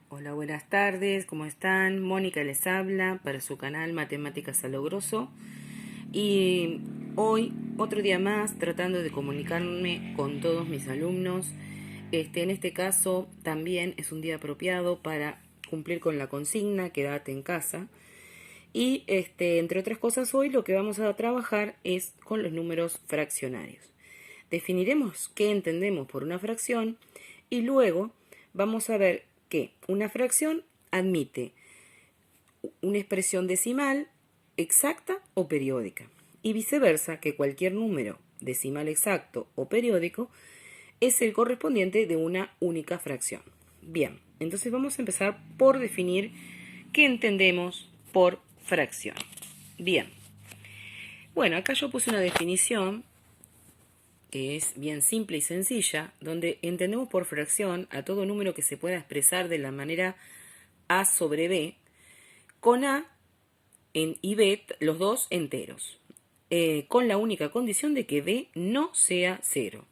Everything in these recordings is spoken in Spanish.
Hola, buenas tardes, ¿cómo están? Mónica les habla para su canal Matemáticas a lo Grosso. Y hoy, otro día más, tratando de comunicarme con todos mis alumnos. En este caso, también es un día apropiado para cumplir con la consigna Quédate en casa. Y entre otras cosas, hoy lo que vamos a trabajar es con los números fraccionarios. Definiremos qué entendemos por una fracción y luego vamos a ver que una fracción admite una expresión decimal exacta o periódica y viceversa, que cualquier número decimal exacto o periódico es el correspondiente de una única fracción. Bien, entonces vamos a empezar por definir qué entendemos por fracción. Bien, bueno, acá yo puse una definición que es bien simple y sencilla, donde entendemos por fracción a todo número que se pueda expresar de la manera a sobre b, con a y b, los dos enteros, con la única condición de que b no sea cero.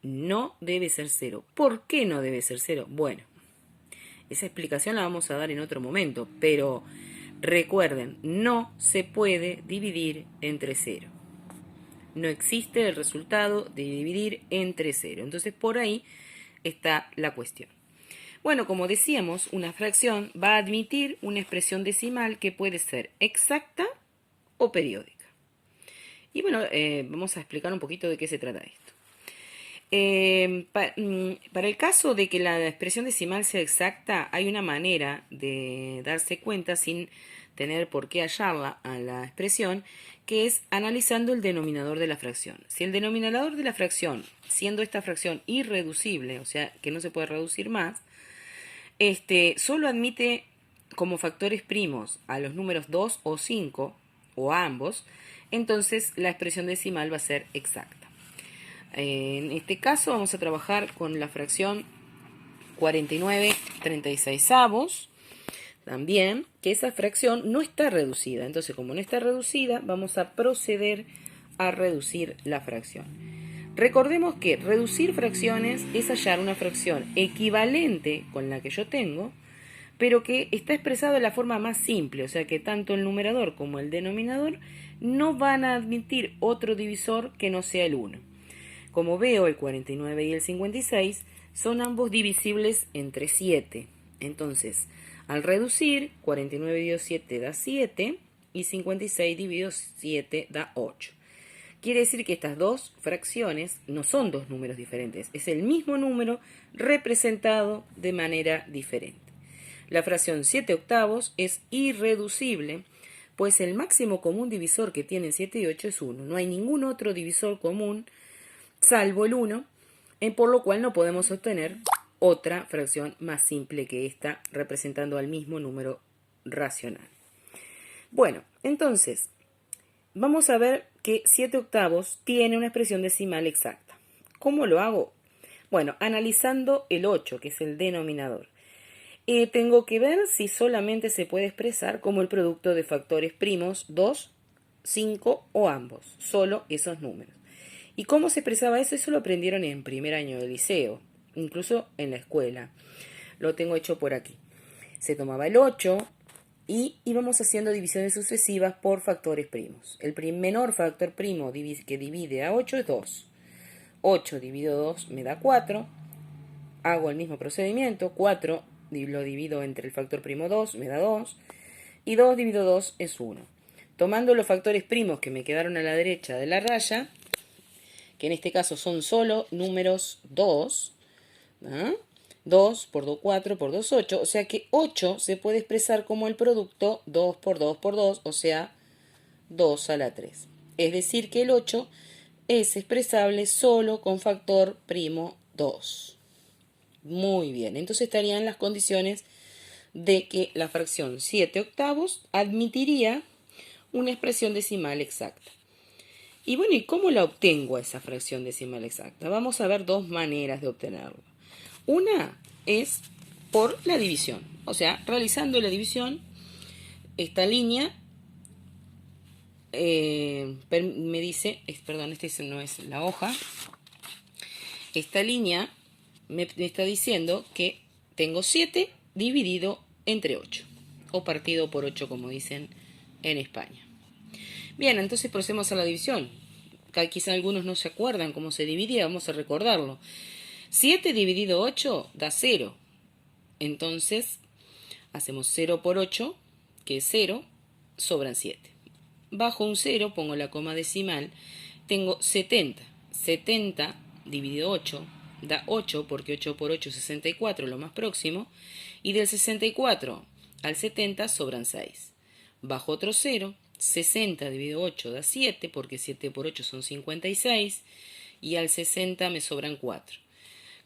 No debe ser cero. ¿Por qué no debe ser cero? Bueno, esa explicación la vamos a dar en otro momento, pero recuerden, no se puede dividir entre cero. No existe el resultado de dividir entre cero. Entonces, por ahí está la cuestión. Bueno, como decíamos, una fracción va a admitir una expresión decimal que puede ser exacta o periódica. Y bueno, vamos a explicar un poquito de qué se trata esto. Para el caso de que la expresión decimal sea exacta, hay una manera de darse cuenta sin tener por qué hallarla a la expresión, que es analizando el denominador de la fracción. Si el denominador de la fracción, siendo esta fracción irreducible, o sea, que no se puede reducir más, solo admite como factores primos a los números 2 o 5, o a ambos, entonces la expresión decimal va a ser exacta. En este caso vamos a trabajar con la fracción 49/36, también, que esa fracción no está reducida. Entonces, como no está reducida, vamos a proceder a reducir la fracción. Recordemos que reducir fracciones es hallar una fracción equivalente con la que yo tengo, pero que está expresado de la forma más simple, o sea que tanto el numerador como el denominador no van a admitir otro divisor que no sea el 1. Como veo, el 49 y el 56 son ambos divisibles entre 7. Entonces, al reducir, 49 dividido 7 da 7 y 56 dividido 7 da 8. Quiere decir que estas dos fracciones no son dos números diferentes, es el mismo número representado de manera diferente. La fracción 7 octavos es irreducible, pues el máximo común divisor que tienen 7 y 8 es 1. No hay ningún otro divisor común salvo el 1, por lo cual no podemos obtener otra fracción más simple que esta, representando al mismo número racional. Bueno, entonces, vamos a ver que 7 octavos tiene una expresión decimal exacta. ¿Cómo lo hago? Bueno, analizando el 8, que es el denominador. Tengo que ver si solamente se puede expresar como el producto de factores primos 2, 5 o ambos, solo esos números. ¿Y cómo se expresaba eso? Eso lo aprendieron en primer año de liceo, incluso en la escuela. Lo tengo hecho por aquí. Se tomaba el 8 y íbamos haciendo divisiones sucesivas por factores primos. El menor factor primo que divide a 8 es 2. 8 dividido 2 me da 4. Hago el mismo procedimiento. 4 lo divido entre el factor primo 2, me da 2. Y 2 dividido 2 es 1. Tomando los factores primos que me quedaron a la derecha de la raya, que en este caso son solo números 2, ¿ah? 2 por 2, 4 por 2, 8, o sea que 8 se puede expresar como el producto 2 por 2 por 2, o sea, 2 a la 3. Es decir, que el 8 es expresable solo con factor primo 2. Muy bien, entonces estarían las condiciones de que la fracción 7 octavos admitiría una expresión decimal exacta. Y bueno, ¿y cómo la obtengo esa fracción decimal exacta? Vamos a ver dos maneras de obtenerlo. Una es por la división, o sea, realizando la división, esta línea me dice, perdón, esta no es la hoja, esta línea me está diciendo que tengo 7 dividido entre 8, o partido por 8 como dicen en España. Bien, entonces procedemos a la división. Quizá algunos no se acuerdan cómo se dividía, vamos a recordarlo. 7 dividido 8 da 0. Entonces, hacemos 0 por 8, que es 0, sobran 7. Bajo un 0, pongo la coma decimal, tengo 70. 70 dividido 8 da 8, porque 8 por 8 es 64, lo más próximo. Y del 64 al 70 sobran 6. Bajo otro 0, 60 dividido 8 da 7, porque 7 por 8 son 56. Y al 60 me sobran 4.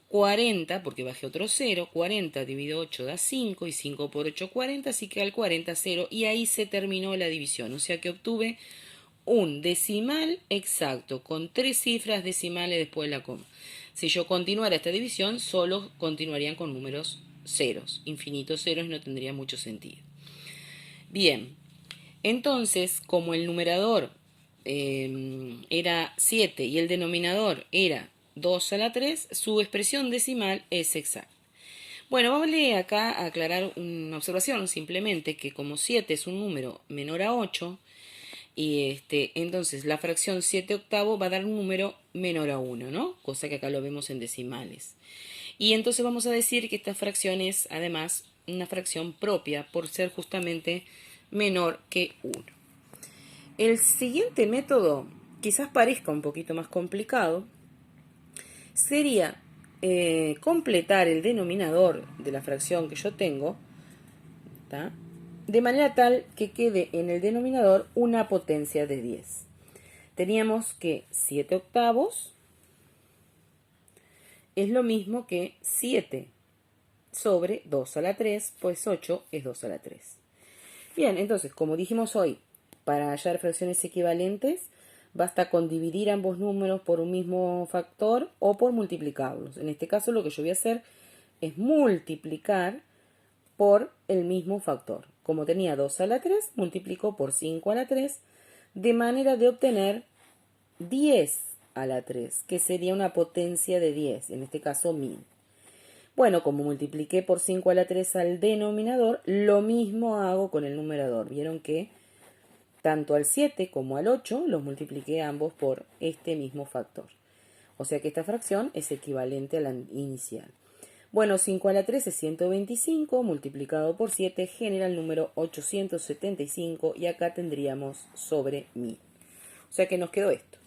40, porque bajé otro 0, 40 dividido 8 da 5, y 5 por 8 40, así que al 40 0, y ahí se terminó la división. O sea que obtuve un decimal exacto, con 3 cifras decimales después de la coma. Si yo continuara esta división, solo continuarían con números ceros, infinitos ceros, y no tendría mucho sentido. Bien, entonces, como el numerador era 7 y el denominador era 2 a la 3, su expresión decimal es exacta. Bueno, vale acá aclarar una observación, simplemente que como 7 es un número menor a 8, y entonces la fracción 7 octavos va a dar un número menor a 1, ¿no? Cosa que acá lo vemos en decimales. Y entonces vamos a decir que esta fracción es además una fracción propia por ser justamente menor que 1. El siguiente método quizás parezca un poquito más complicado. Sería completar el denominador de la fracción que yo tengo, ¿tá?, de manera tal que quede en el denominador una potencia de 10. Teníamos que 7 octavos es lo mismo que 7 sobre 2 a la 3, pues 8 es 2 a la 3. Bien, entonces, como dijimos hoy, para hallar fracciones equivalentes, basta con dividir ambos números por un mismo factor o por multiplicarlos. En este caso lo que yo voy a hacer es multiplicar por el mismo factor. Como tenía 2 a la 3, multiplico por 5 a la 3, de manera de obtener 10 a la 3, que sería una potencia de 10, en este caso 1000. Bueno, como multipliqué por 5 a la 3 al denominador, lo mismo hago con el numerador. Vieron que tanto al 7 como al 8 los multipliqué ambos por este mismo factor. O sea que esta fracción es equivalente a la inicial. Bueno, 5 a la 3 es 125, multiplicado por 7 genera el número 875, y acá tendríamos sobre 1000. O sea que nos quedó esto,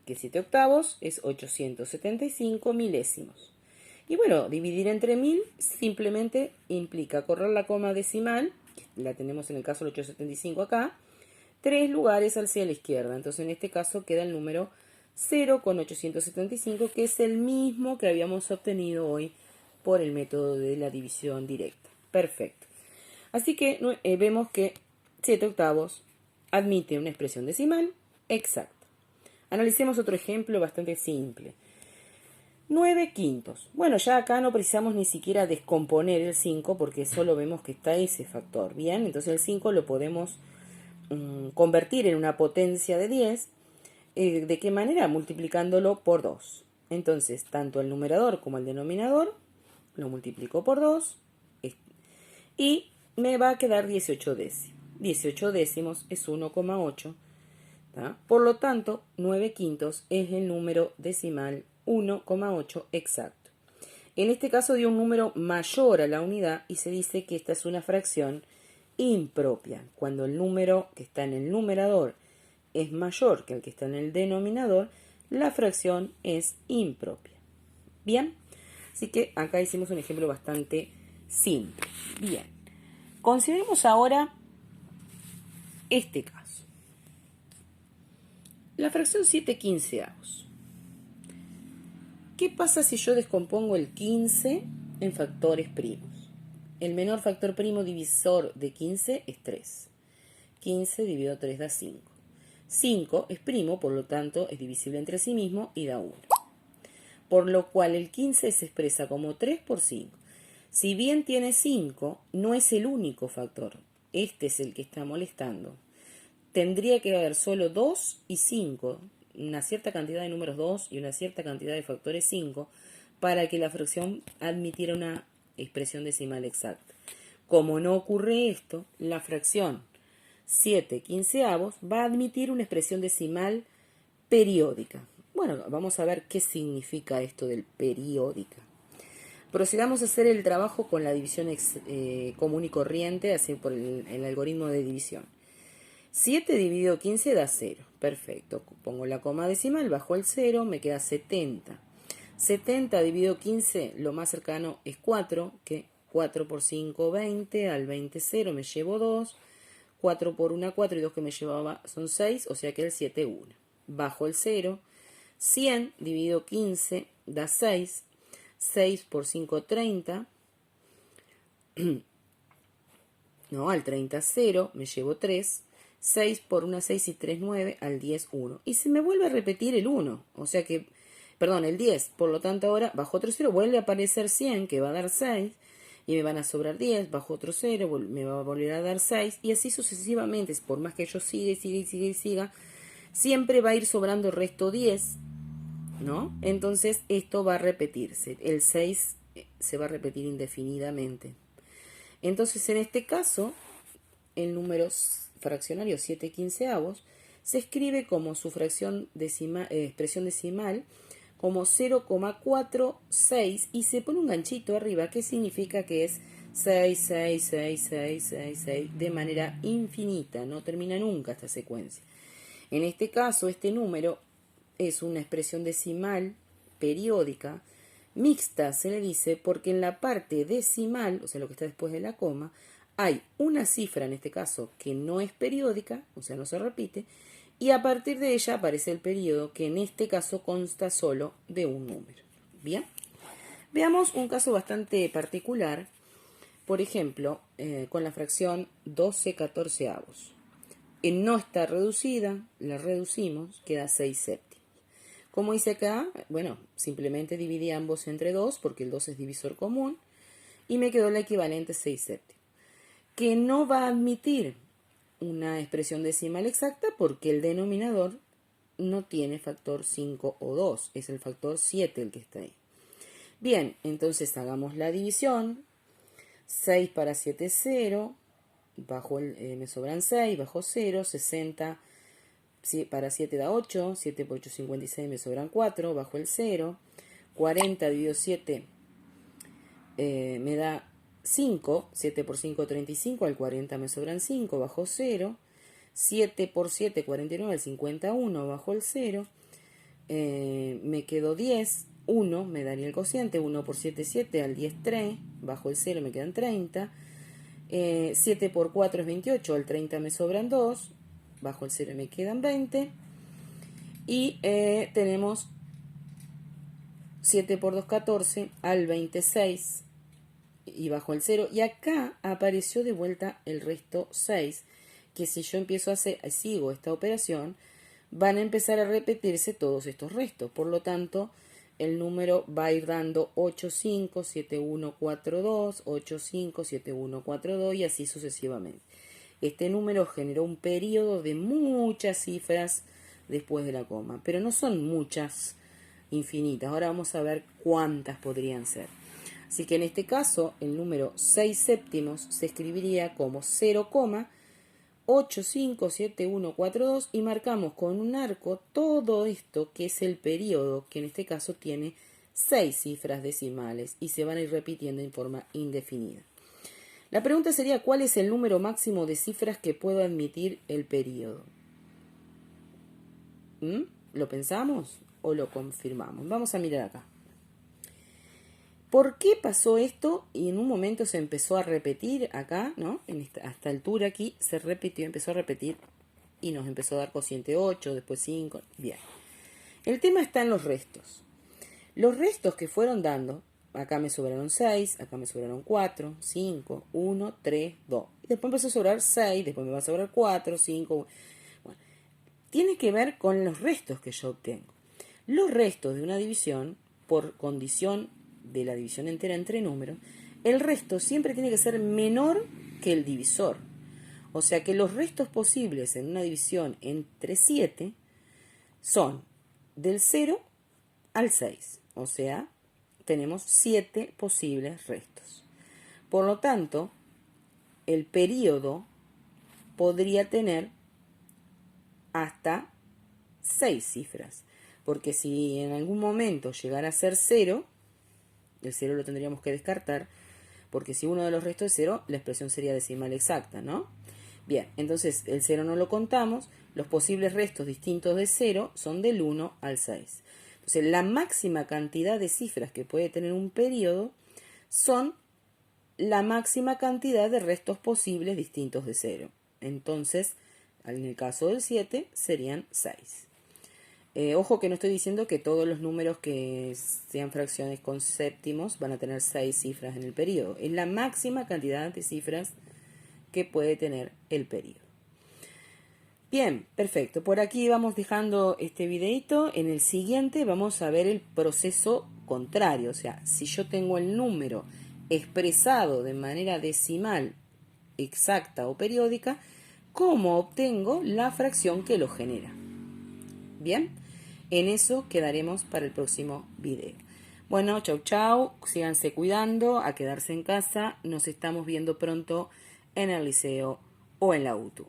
que 7 octavos es 875 milésimos. Y bueno, dividir entre 1000 simplemente implica correr la coma decimal, la tenemos en el caso del 875 acá, 3 lugares hacia la izquierda. Entonces en este caso queda el número 0,875, que es el mismo que habíamos obtenido hoy por el método de la división directa. Perfecto. Así que vemos que 7 octavos admite una expresión decimal exacta. Analicemos otro ejemplo bastante simple. 9 quintos. Bueno, ya acá no precisamos ni siquiera descomponer el 5 porque solo vemos que está ese factor. Bien, entonces el 5 lo podemos convertir en una potencia de 10. ¿De qué manera? Multiplicándolo por 2. Entonces, tanto el numerador como el denominador lo multiplico por 2 y me va a quedar 18 décimos. 18 décimos es 1,8. Por lo tanto, 9 quintos es el número decimal 1,8 exacto. En este caso dio un número mayor a la unidad y se dice que esta es una fracción impropia. Cuando el número que está en el numerador es mayor que el que está en el denominador, la fracción es impropia. Bien, así que acá hicimos un ejemplo bastante simple. Bien, consideremos ahora este caso. La fracción 7 quinceavos. ¿Qué pasa si yo descompongo el 15 en factores primos? El menor factor primo divisor de 15 es 3. 15 dividido 3 da 5. 5 es primo, por lo tanto es divisible entre sí mismo y da 1. Por lo cual el 15 se expresa como 3 por 5. Si bien tiene 5, no es el único factor. Este es el que está molestando. Tendría que haber solo 2 y 5, una cierta cantidad de números 2 y una cierta cantidad de factores 5, para que la fracción admitiera una expresión decimal exacta. Como no ocurre esto, la fracción 7/15 va a admitir una expresión decimal periódica. Bueno, vamos a ver qué significa esto del periódica. Procedamos a hacer el trabajo con la división común y corriente, así por el algoritmo de división. 7 dividido 15 da 0. Perfecto. Pongo la coma decimal, bajo el 0, me queda 70. 70 dividido 15, lo más cercano es 4, que 4 por 5, 20, al 20, 0, me llevo 2. 4 por 1, 4 y 2 que me llevaba son 6, o sea que el 7, 1. Bajo el 0, 100 dividido 15 da 6. 6 por 5, 30. No, al 30, 0, me llevo 3. 6 por 1, 6 y 3, 9, al 10, 1. Y se me vuelve a repetir el 1, o sea que, perdón, el 10. Por lo tanto, ahora bajo otro 0 vuelve a aparecer 100, que va a dar 6. Y me van a sobrar 10, bajo otro 0, me va a volver a dar 6. Y así sucesivamente, por más que yo siga, siempre va a ir sobrando el resto 10. ¿No? Entonces esto va a repetirse. El 6 se va a repetir indefinidamente. Entonces en este caso, el número fraccionario 7/15 se escribe como su fracción expresión decimal como 0,46 y se pone un ganchito arriba que significa que es 6, 6, 6, 6, 6, 6 de manera infinita, no termina nunca esta secuencia. En este caso, este número es una expresión decimal periódica mixta, se le dice, porque en la parte decimal, o sea, lo que está después de la coma, hay una cifra, en este caso, que no es periódica, o sea, no se repite, y a partir de ella aparece el periodo, que en este caso consta solo de un número. Bien, veamos un caso bastante particular, por ejemplo, con la fracción 12/14. No está reducida, la reducimos, queda 6 séptimos. Como hice acá, bueno, simplemente dividí ambos entre 2 porque el 2 es divisor común y me quedó la equivalente 6 séptimos, que no va a admitir una expresión decimal exacta porque el denominador no tiene factor 5 o 2, es el factor 7 el que está ahí. Bien, entonces hagamos la división. 6 para 7 es 0, me sobran 6, bajo 0, 60 para 7 da 8, 7 por 8, 56, me sobran 4, bajo el 0, 40 dividido 7 me da 5, 7 por 5, 35, al 40 me sobran 5, bajo 0, 7 por 7, 49, al 51, bajo el 0, me quedó 10, 1, me daría el cociente, 1 por 7, 7, al 10, 3, bajo el 0 me quedan 30, 7 por 4 es 28, al 30 me sobran 2, bajo el 0 me quedan 20, y tenemos 7 por 2, 14, al 26, y bajo el 0, y acá apareció de vuelta el resto 6, que si yo empiezo a hacer, sigo esta operación, van a empezar a repetirse todos estos restos, por lo tanto, el número va a ir dando 8, 5, 7, 1, 4, 2, 8, 5, 7, 1, 4, 2 y así sucesivamente. Este número generó un periodo de muchas cifras después de la coma, pero no son muchas infinitas. Ahora vamos a ver cuántas podrían ser. Así que en este caso el número 6 séptimos se escribiría como 0,857142 y marcamos con un arco todo esto que es el periodo, que en este caso tiene 6 cifras decimales y se van a ir repitiendo en forma indefinida. La pregunta sería, ¿cuál es el número máximo de cifras que puede admitir el periodo? ¿Lo pensamos o lo confirmamos? Vamos a mirar acá. ¿Por qué pasó esto? Y en un momento se empezó a repetir acá, ¿no? A esta altura aquí se repitió, empezó a repetir y nos empezó a dar cociente 8, después 5. Bien. El tema está en los restos. Los restos que fueron dando, acá me sobraron 6, acá me sobraron 4, 5, 1, 3, 2. Y después empezó a sobrar 6, después me va a sobrar 4, 5. Bueno, tiene que ver con los restos que yo obtengo. Los restos de una división, por condición de la división entera entre números, el resto siempre tiene que ser menor que el divisor. O sea que los restos posibles en una división entre 7 son del 0 al 6. O sea, tenemos 7 posibles restos. Por lo tanto, el periodo podría tener hasta 6 cifras. Porque si en algún momento llegara a ser 0, el 0 lo tendríamos que descartar, porque si uno de los restos es 0, la expresión sería decimal exacta, ¿no? Bien, entonces el 0 no lo contamos, los posibles restos distintos de 0 son del 1 al 6. Entonces la máxima cantidad de cifras que puede tener un periodo son la máxima cantidad de restos posibles distintos de 0. Entonces, en el caso del 7, serían 6. Ojo que no estoy diciendo que todos los números que sean fracciones con séptimos van a tener 6 cifras en el periodo. Es la máxima cantidad de cifras que puede tener el periodo. Bien, perfecto. Por aquí vamos dejando este videito. En el siguiente vamos a ver el proceso contrario. O sea, si yo tengo el número expresado de manera decimal, exacta o periódica, ¿cómo obtengo la fracción que lo genera? Bien, en eso quedaremos para el próximo video. Bueno, chau chau, síganse cuidando, a quedarse en casa, nos estamos viendo pronto en el liceo o en la UTU.